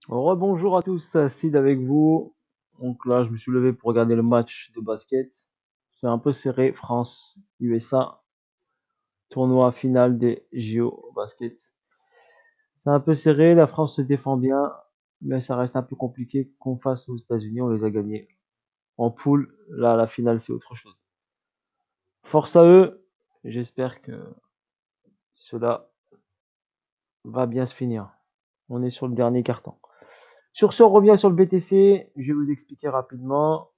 Rebonjour à tous, Sid avec vous. Donc là, je me suis levé pour regarder le match de basket. C'est un peu serré, France, USA, tournoi final des JO basket. C'est un peu serré, la France se défend bien, mais ça reste un peu compliqué qu'on fasse aux États-Unis, on les a gagnés. En poule, là, la finale, c'est autre chose. Force à eux, j'espère que cela va bien se finir. On est sur le dernier carton. Sur ce, on revient sur le BTC. Je vais vous expliquer rapidement.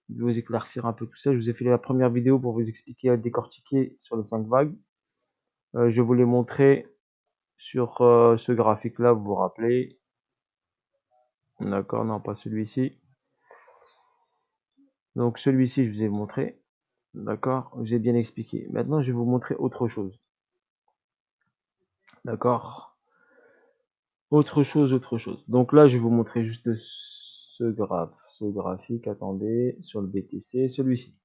Je vais vous éclaircir un peu tout ça. Je vous ai fait la première vidéo pour vous expliquer, décortiquer sur les 5 vagues. Je vous l'ai montré sur ce graphique-là, vous vous rappelez. D'accord, non, pas celui-ci. Donc celui-ci, je vous ai montré. D'accord, j'ai bien expliqué. Maintenant, je vais vous montrer autre chose. D'accord, autre chose. Donc là, je vais vous montrer juste ce graphique. Attendez, sur le BTC, celui-ci.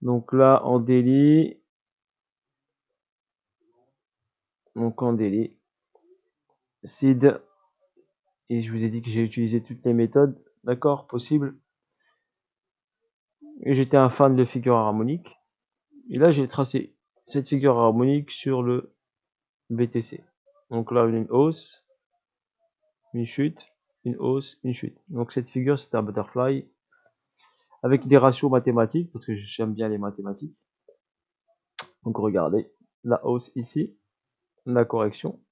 Donc là, en daily, seed, et je vous ai dit que j'ai utilisé toutes les méthodes, d'accord, possibles. Et j'étais un fan de figures harmoniques. Et là, j'ai tracé cette figure harmonique sur le BTC. Donc là, une hausse, une chute, une hausse, une chute. Donc cette figure, c'est un butterfly avec des ratios mathématiques, parce que j'aime bien les mathématiques. Donc regardez, la hausse ici, la correction.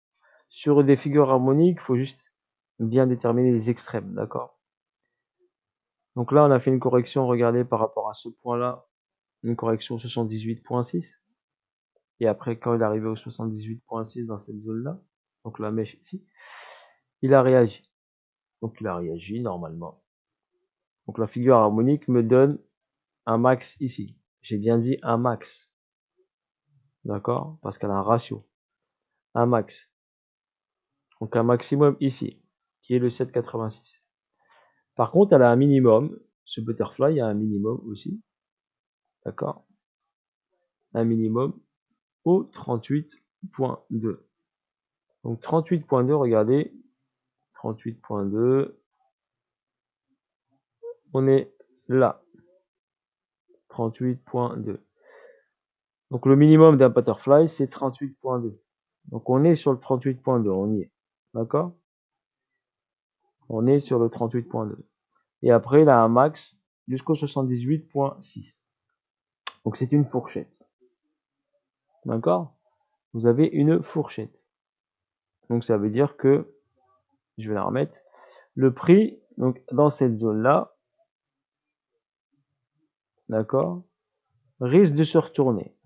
Sur des figures harmoniques, il faut juste bien déterminer les extrêmes, d'accord? Donc là, on a fait une correction, regardez, par rapport à ce point-là, une correction 78.6. Et après, quand il est arrivé au 78.6 dans cette zone-là, donc la mèche ici, il a réagi. Donc il a réagi normalement. Donc la figure harmonique me donne un max ici. J'ai bien dit un max. D'accord? Parce qu'elle a un ratio. Un max. Donc un maximum ici, qui est le 7,86. Par contre, elle a un minimum. Ce butterfly a un minimum aussi. D'accord? Un minimum au 38.2. Donc 38.2, regardez. 38.2. On est là. 38.2. Donc le minimum d'un butterfly, c'est 38.2. Donc on est sur le 38.2, on y est. D'accord? On est sur le 38.2. Et après, il a un max jusqu'au 78.6. Donc c'est une fourchette. D'accord? Vous avez une fourchette. Donc ça veut dire que, je vais la remettre, le prix, donc dans cette zone-là, d'accord, risque de se retourner.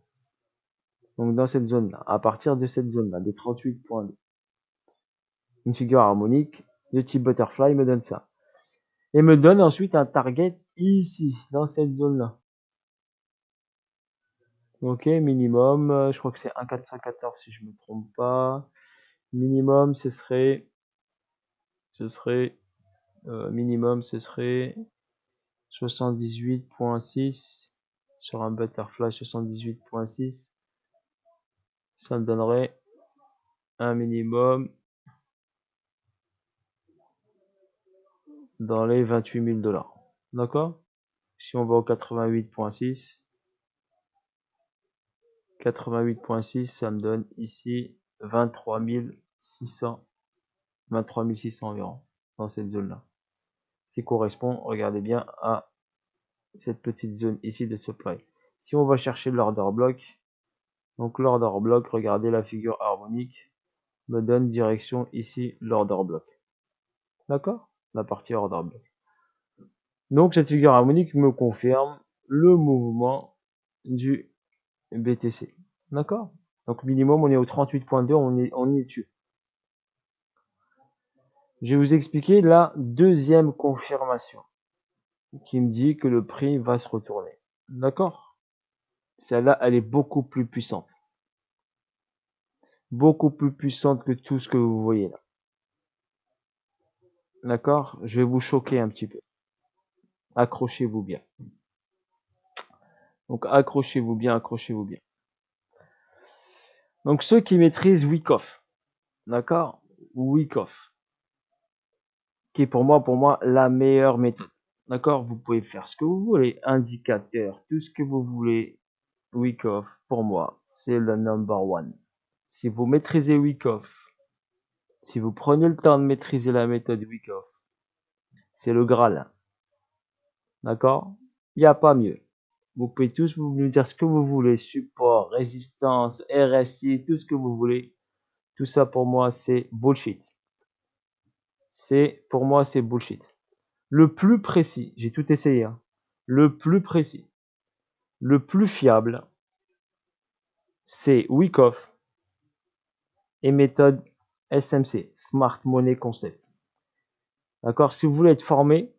Donc dans cette zone-là, à partir de cette zone-là, des 38.2. Une figure harmonique de type butterfly me donne ça. Et me donne ensuite un target ici, dans cette zone-là. Ok, minimum, je crois que c'est 1,414 si je me trompe pas. Minimum, ce serait minimum, ce serait 78.6 sur un butterfly 78.6. Ça me donnerait un minimum dans les 28 000 $. D'accord? Si on va au 88.6, 88.6, ça me donne ici 23 600, 23 600 environ, dans cette zone-là. Qui correspond, regardez bien, à cette petite zone ici de supply. Si on va chercher l'order block, donc l'order block, regardez la figure harmonique, me donne direction ici l'order block. D'accord? La partie order block. Donc cette figure harmonique me confirme le mouvement du BTC. D'accord? Donc minimum, on est au 38.2, on y est dessus. Je vais vous expliquer la deuxième confirmation qui me dit que le prix va se retourner. D'accord? Celle-là, elle est beaucoup plus puissante. Beaucoup plus puissante que tout ce que vous voyez là. D'accord? Je vais vous choquer un petit peu. Accrochez-vous bien. Donc accrochez-vous bien, accrochez-vous bien. Donc ceux qui maîtrisent Wyckoff, d'accord? Wyckoff. qui est pour moi la meilleure méthode. D'accord? Vous pouvez faire ce que vous voulez, indicateur, tout ce que vous voulez. Wyckoff, pour moi, c'est le number one. Si vous maîtrisez Wyckoff, si vous prenez le temps de maîtriser la méthode Wyckoff, c'est le Graal. D'accord? Il n'y a pas mieux. Vous pouvez tous me dire ce que vous voulez, support, résistance, RSI, tout ce que vous voulez. Tout ça pour moi, c'est bullshit. Pour moi, c'est bullshit. Le plus précis, j'ai tout essayé, hein, le plus précis, le plus fiable, c'est Wyckoff et méthode SMC, Smart Money Concept. D'accord? Si vous voulez être formé,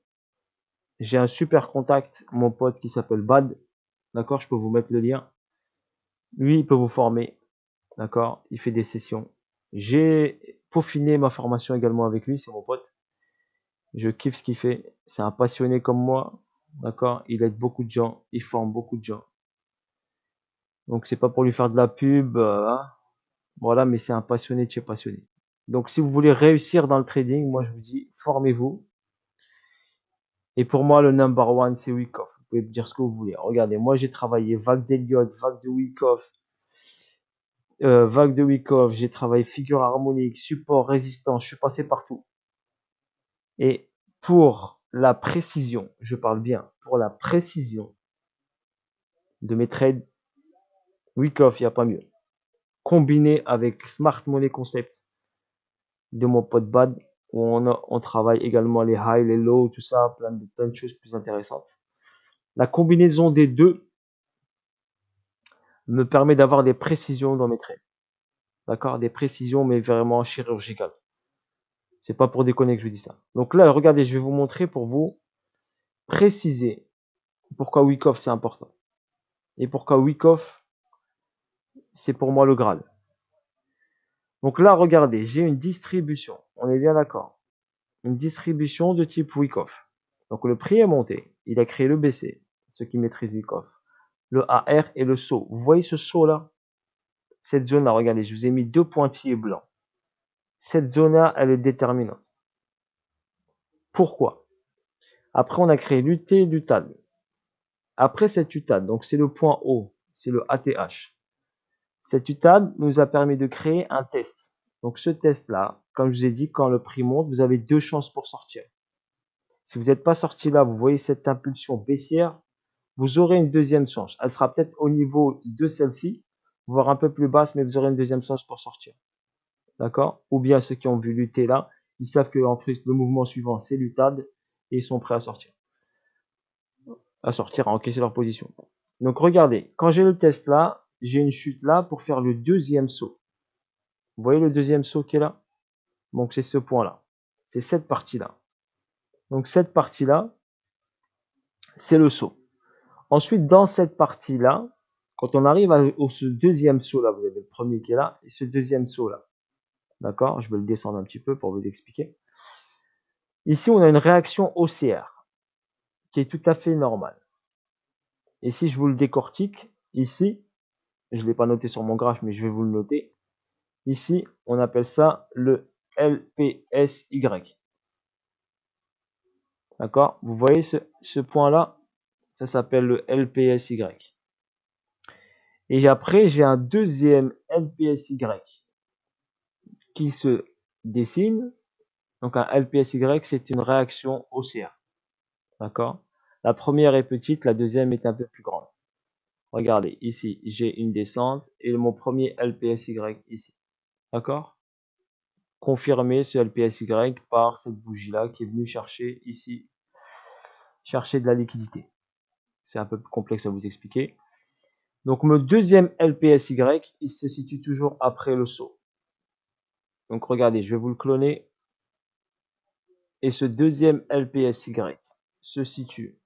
j'ai un super contact, mon pote qui s'appelle Bad. D'accord? Je peux vous mettre le lien. Lui, il peut vous former. D'accord? Il fait des sessions. J'ai peaufiné ma formation également avec lui, c'est mon pote. Je kiffe ce qu'il fait. C'est un passionné comme moi. D'accord? Il aide beaucoup de gens. Il forme beaucoup de gens. Donc, c'est pas pour lui faire de la pub. Hein. Voilà, mais c'est un passionné de chez passionné. Donc, si vous voulez réussir dans le trading, moi, je vous dis, formez-vous. Et pour moi, le number one, c'est Wyckoff. Vous pouvez me dire ce que vous voulez. Regardez, moi, j'ai travaillé vague d'Elliott, vague de Wyckoff, j'ai travaillé figure harmonique, support, résistance, je suis passé partout. Et pour la précision, je parle bien, pour la précision de mes trades, Wyckoff, il n'y a pas mieux. Combiné avec Smart Money Concept de mon pote Bad, où on travaille également les highs, les lows, tout ça, plein de choses plus intéressantes. La combinaison des deux me permet d'avoir des précisions dans mes trades. D'accord? Des précisions, mais vraiment chirurgicales. C'est pas pour déconner que je dis ça. Donc là, regardez, je vais vous montrer pour vous préciser pourquoi Wyckoff c'est important. Et pourquoi Wyckoff, c'est pour moi le Graal. Donc là, regardez, j'ai une distribution. On est bien d'accord. Une distribution de type Wyckoff. Donc le prix est monté. Il a créé le BC. Ceux qui maîtrisent Wyckoff. Le AR et le saut. Vous voyez ce saut là? Cette zone là, regardez, je vous ai mis deux pointillés blancs. Cette zone là, elle est déterminante. Pourquoi? Après, on a créé l'UT et l'UTAD. Après cette UTAD, donc c'est le point haut, c'est le ATH. Cette UTAD nous a permis de créer un test. Donc ce test-là, comme je vous ai dit, quand le prix monte, vous avez deux chances pour sortir. Si vous n'êtes pas sorti là, vous voyez cette impulsion baissière, vous aurez une deuxième chance. Elle sera peut-être au niveau de celle-ci, voire un peu plus basse, mais vous aurez une deuxième chance pour sortir. D'accord? Ou bien ceux qui ont vu l'UT là, ils savent que en plus le mouvement suivant c'est l'UTAD et ils sont prêts à sortir. À encaisser leur position. Donc regardez, quand j'ai le test là, j'ai une chute là pour faire le deuxième saut. Vous voyez le deuxième saut qui est là? Donc c'est ce point là. C'est cette partie là. Donc cette partie là, c'est le saut. Ensuite, dans cette partie là, quand on arrive au ce deuxième saut là, vous avez le premier qui est là et ce deuxième saut là. D'accord? Je vais le descendre un petit peu pour vous expliquer. Ici, on a une réaction haussière qui est tout à fait normale. Et si je vous le décortique, ici, je ne l'ai pas noté sur mon graphe, mais je vais vous le noter. Ici, on appelle ça le LPSY. D'accord? Vous voyez ce point-là? Ça s'appelle le LPSY. Et après, j'ai un deuxième LPSY qui se dessine. Donc un LPSY, c'est une réaction haussière. D'accord? La première est petite, la deuxième est un peu plus grande. Regardez, ici, j'ai une descente et mon premier LPSY ici. D'accord? Confirmer ce LPSY par cette bougie-là qui est venue chercher ici, chercher de la liquidité. C'est un peu plus complexe à vous expliquer. Donc mon deuxième LPSY, il se situe toujours après le saut. Donc regardez, je vais vous le cloner. Et ce deuxième LPSY se situe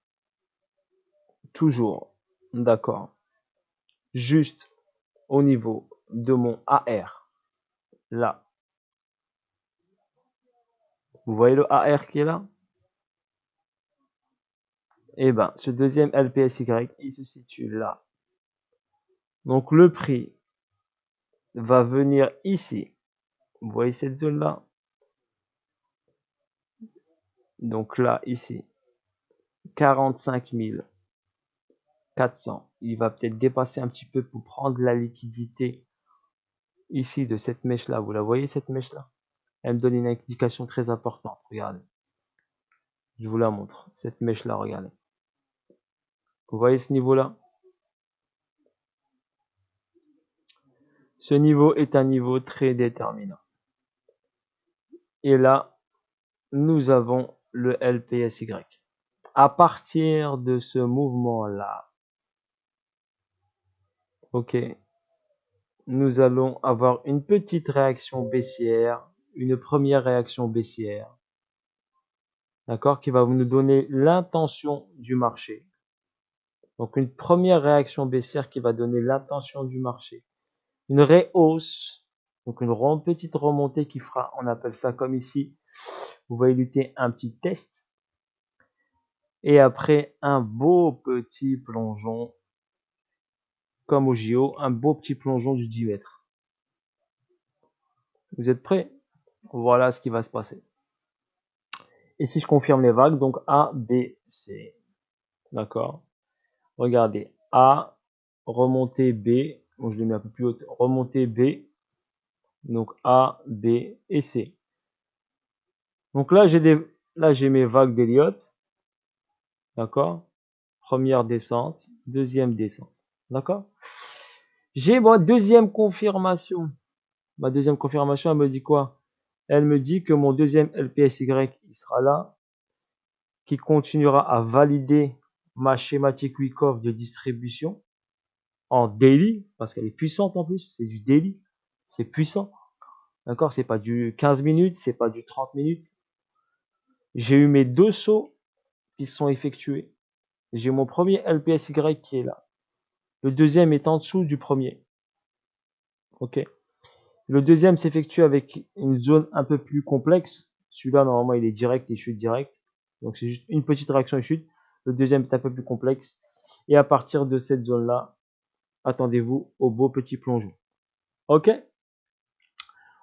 toujours, d'accord, juste au niveau de mon AR. Là. Vous voyez le AR qui est là? Eh ben, ce deuxième LPSY, il se situe là. Donc le prix va venir ici. Vous voyez cette zone-là? Donc là, ici, 45 400. Il va peut-être dépasser un petit peu pour prendre la liquidité ici de cette mèche-là. Vous la voyez, cette mèche-là? Elle me donne une indication très importante. Regardez. Je vous la montre. Cette mèche-là, regardez. Vous voyez ce niveau-là? Ce niveau est un niveau très déterminant. Et là, nous avons le LPSY. À partir de ce mouvement-là, ok, nous allons avoir une petite réaction baissière, une première réaction baissière, d'accord, qui va nous donner l'intention du marché. Donc une première réaction baissière qui va donner l'intention du marché. Une rehausse, donc une petite remontée qui fera, on appelle ça comme ici, vous voyez lutter un petit test. Et après un beau petit plongeon, comme au JO, un beau petit plongeon du 10 mètres. Vous êtes prêts? Voilà ce qui va se passer. Et si je confirme les vagues, donc A, B, C. D'accord? Regardez. A, remontée B. Donc je l'ai mis un peu plus haut. Remontée B. Donc A, B et C. Donc là, j'ai mes vagues d'Elliott. D'accord? Première descente, deuxième descente. D'accord? J'ai ma deuxième confirmation. Ma deuxième confirmation, elle me dit quoi? Elle me dit que mon deuxième LPSY, il sera là, qui continuera à valider ma schématique Wyckoff de distribution en daily, parce qu'elle est puissante en plus, c'est du daily, c'est puissant. D'accord? C'est pas du 15 minutes, c'est pas du 30 minutes. J'ai eu mes deux sauts qui sont effectués. J'ai mon premier LPSY qui est là. Le deuxième est en dessous du premier. Ok. Le deuxième s'effectue avec une zone un peu plus complexe. Celui-là, normalement, il est direct et chute direct. Donc, c'est juste une petite réaction et chute. Le deuxième est un peu plus complexe. Et à partir de cette zone-là, attendez-vous au beau petit plongeon. Ok?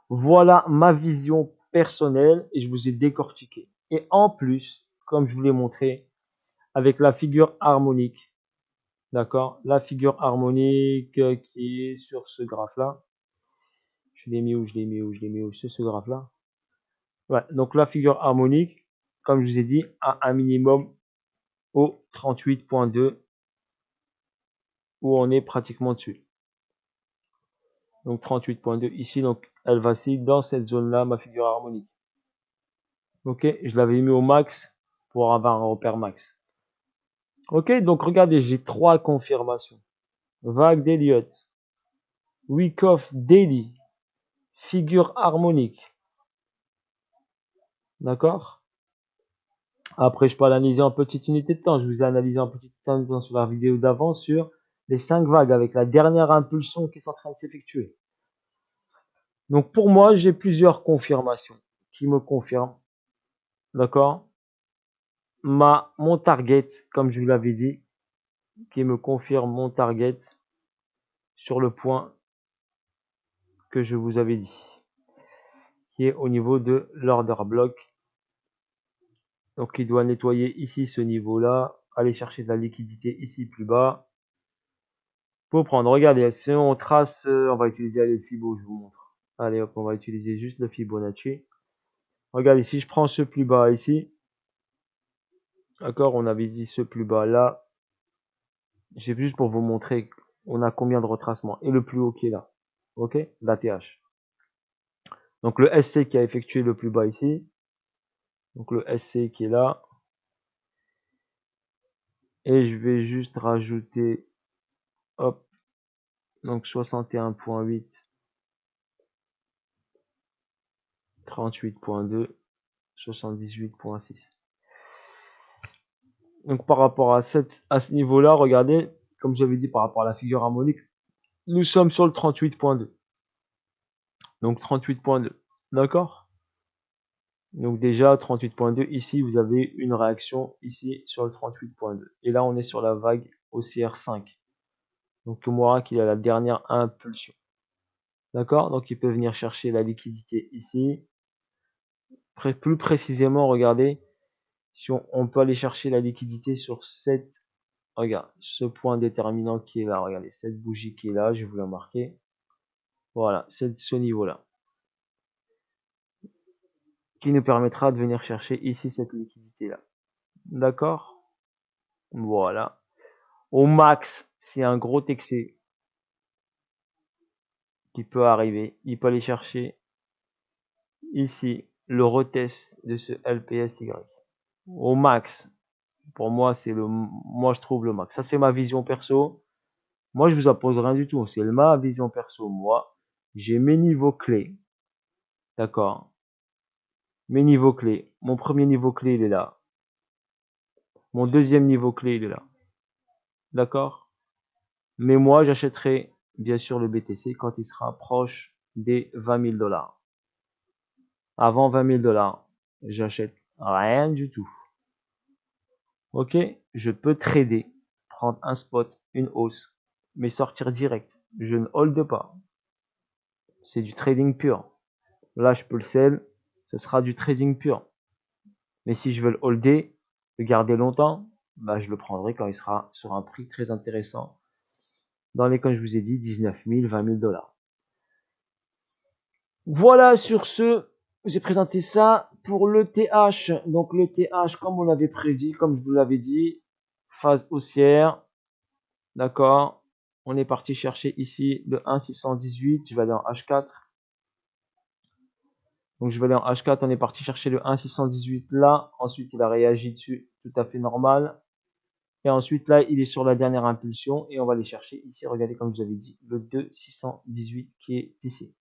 Voilà ma vision personnelle et je vous ai décortiqué. Et en plus, comme je vous l'ai montré, avec la figure harmonique, d'accord? La figure harmonique qui est sur ce graphe-là. Je l'ai mis où? Je l'ai mis où? Je l'ai mis où? Sur ce graphe-là. Ouais, donc la figure harmonique, comme je vous ai dit, a un minimum au 38.2 où on est pratiquement dessus. Donc 38.2 ici, donc elle vacille dans cette zone-là, ma figure harmonique. Ok, je l'avais mis au max pour avoir un repère max. Ok, donc regardez, j'ai trois confirmations. Vague d'Elliott, Wyckoff daily, figure harmonique. D'accord? Après, je peux analyser en petite unité de temps. Je vous ai analysé en petite unité de temps sur la vidéo d'avant sur les 5 vagues avec la dernière impulsion qui est en train de s'effectuer. Donc pour moi, j'ai plusieurs confirmations qui me confirment. D'accord? Mon target, comme je vous l'avais dit, qui me confirme mon target sur le point que je vous avais dit, qui est au niveau de l'order block. Donc il doit nettoyer ici ce niveau-là, aller chercher de la liquidité ici plus bas. Pour prendre, regardez, si on trace, on va utiliser le Fibo, je vous montre. Allez hop, on va utiliser juste le Fibonacci. Regardez, si je prends ce plus bas ici, d'accord, on avait dit ce plus bas là. C'est juste pour vous montrer on a combien de retracements. Et le plus haut qui est là. Ok, l'ATH. Donc le SC qui a effectué le plus bas ici. Donc le SC qui est là. Et je vais juste rajouter, hop, donc 61.8, 38.2, 78.6. Donc par rapport à ce niveau-là, regardez, comme j'avais dit par rapport à la figure harmonique, nous sommes sur le 38.2. Donc 38.2. D'accord? Donc déjà 38.2, ici vous avez une réaction ici sur le 38.2. Et là on est sur la vague OCR5. Donc Tomura qui a la dernière impulsion. D'accord? Donc il peut venir chercher la liquidité ici. Plus précisément, regardez, Si on peut aller chercher la liquidité sur cette, regarde, ce point déterminant qui est là, regardez, cette bougie qui est là, je vais vous la marquer. Voilà, c'est ce niveau-là. Qui nous permettra de venir chercher ici cette liquidité-là. D'accord? Voilà. Au max, s'il y a un gros excès qui peut arriver, il peut aller chercher ici le retest de ce LPSY. Au max. Pour moi, moi je trouve le max. Ça, c'est ma vision perso. Moi, je vous oppose rien du tout. C'est ma vision perso. Moi, j'ai mes niveaux clés. D'accord? Mes niveaux clés. Mon premier niveau clé, il est là. Mon deuxième niveau clé, il est là. D'accord? Mais moi, j'achèterai bien sûr le BTC quand il sera proche des 20 000 $. Avant 20 000 $, j'achète rien du tout. Ok? Je peux trader, prendre un spot, une hausse, mais sortir direct. Je ne hold pas. C'est du trading pur. Là, je peux le sell, ce sera du trading pur. Mais si je veux le holder, le garder longtemps, bah, je le prendrai quand il sera sur un prix très intéressant. Dans les, comme je vous ai dit, 19 000, 20 000 $. Voilà, sur ce, j'ai présenté ça pour le TH. Donc le TH, comme on l'avait prédit, comme je vous l'avais dit, phase haussière. D'accord. On est parti chercher ici le 1,618. Je vais aller en H4. Donc je vais aller en H4. On est parti chercher le 1,618 là. Ensuite, il a réagi dessus. Tout à fait normal. Et ensuite, là, il est sur la dernière impulsion. Et on va aller chercher ici. Regardez, comme je vous avais dit, le 2,618 qui est ici.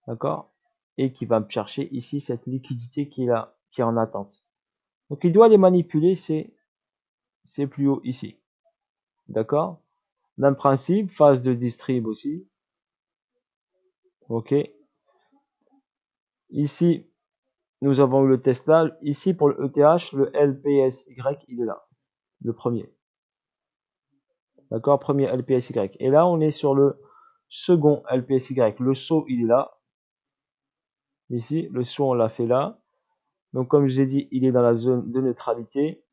D'accord? Et qui va me chercher ici cette liquidité qui est là, qui est en attente. Donc il doit les manipuler, c'est plus haut ici. D'accord? Même principe, phase de distrib aussi. Ok. Ici, nous avons eu le Tesla. Ici, pour le ETH, le LPSY, il est là. Le premier. D'accord? Premier LPSY. Et là, on est sur le second LPSY. Le saut, il est là. Ici, le saut, on l'a fait là. Donc, comme je vous ai dit, il est dans la zone de neutralité.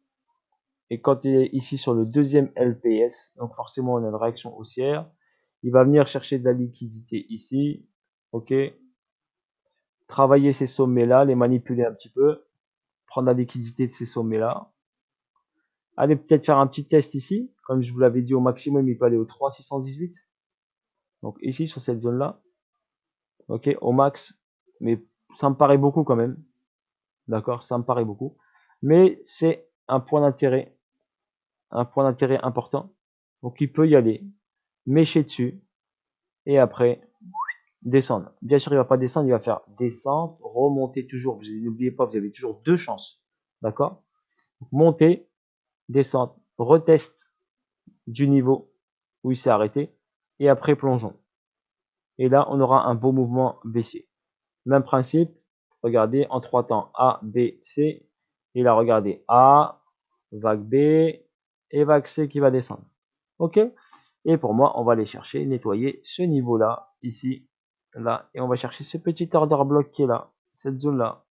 Et quand il est ici sur le deuxième LPS, donc forcément on a une réaction haussière, il va venir chercher de la liquidité ici, ok, travailler ces sommets là, les manipuler un petit peu, prendre la liquidité de ces sommets là, allez peut-être faire un petit test ici, comme je vous l'avais dit au maximum il peut aller au 3,618, donc ici sur cette zone là, ok, au max, mais ça me paraît beaucoup quand même, d'accord, ça me paraît beaucoup, mais c'est un point d'intérêt important, donc il peut y aller, mécher dessus, et après descendre. Bien sûr, il va pas descendre, il va faire descendre, remonter toujours. N'oubliez pas, vous avez toujours deux chances. D'accord? Monter, descendre, retest du niveau où il s'est arrêté, et après plongeons. Et là, on aura un beau mouvement baissier. Même principe, regardez, en trois temps, A, B, C, et là, regardez, A, vague B, et vague C qui va descendre. Ok? Et pour moi, on va aller chercher, nettoyer ce niveau-là, ici, là, et on va chercher ce petit order block qui est là, cette zone-là,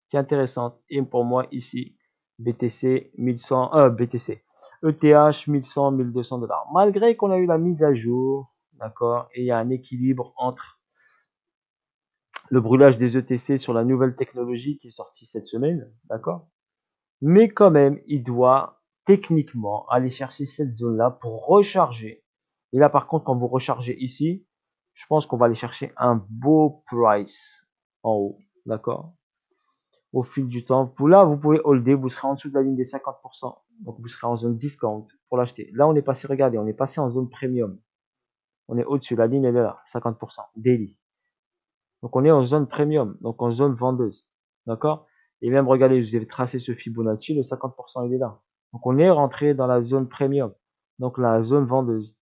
qui est intéressante. Et pour moi, ici, BTC 1100, BTC, ETH 1100, 1200 $. Malgré qu'on a eu la mise à jour, d'accord, et il y a un équilibre entre le brûlage des ETC sur la nouvelle technologie qui est sortie cette semaine, d'accord, mais quand même, il doit techniquement aller chercher cette zone-là pour recharger. Et là, par contre, quand vous rechargez ici, je pense qu'on va aller chercher un beau price en haut, d'accord? Au fil du temps. Pour là, vous pouvez holder, vous serez en dessous de la ligne des 50%. Donc, vous serez en zone discount pour l'acheter. Là, on est passé, regardez, on est passé en zone premium. On est au-dessus, la ligne, elle est là, 50%, daily. Donc, on est en zone premium, donc en zone vendeuse, d'accord? Et même, regardez, je vous ai tracé ce Fibonacci, le 50%, il est là. Donc, on est rentré dans la zone premium, donc la zone vendeuse.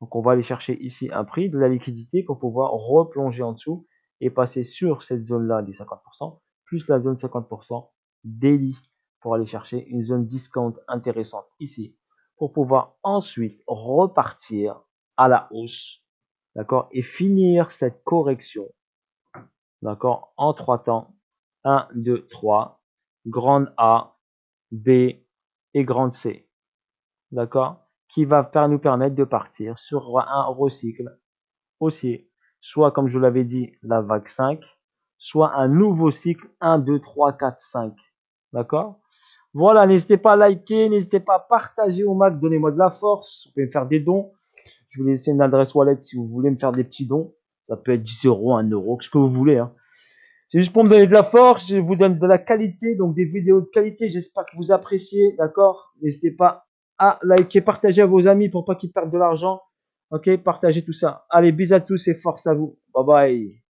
Donc, on va aller chercher ici un prix, de la liquidité pour pouvoir replonger en dessous et passer sur cette zone-là des 50%, plus la zone 50% daily pour aller chercher une zone discount intéressante ici pour pouvoir ensuite repartir à la hausse, d'accord, et finir cette correction, d'accord, en trois temps. 1, 2, 3. Grande A, B et grande C. D'accord? Qui va nous permettre de partir sur un recycle haussier. Soit, comme je vous l'avais dit, la vague 5, soit un nouveau cycle 1, 2, 3, 4, 5. D'accord? Voilà, n'hésitez pas à liker, n'hésitez pas à partager au max, donnez-moi de la force, vous pouvez me faire des dons. Je vais laisser une adresse wallet si vous voulez me faire des petits dons. Ça peut être 10 euros, 1 euro, ce que vous voulez. Hein. C'est juste pour me donner de la force, je vous donne de la qualité, donc des vidéos de qualité, j'espère que vous appréciez, d'accord? N'hésitez pas à liker, partager à vos amis pour pas qu'ils perdent de l'argent. Ok, partagez tout ça. Allez, bisous à tous et force à vous. Bye bye.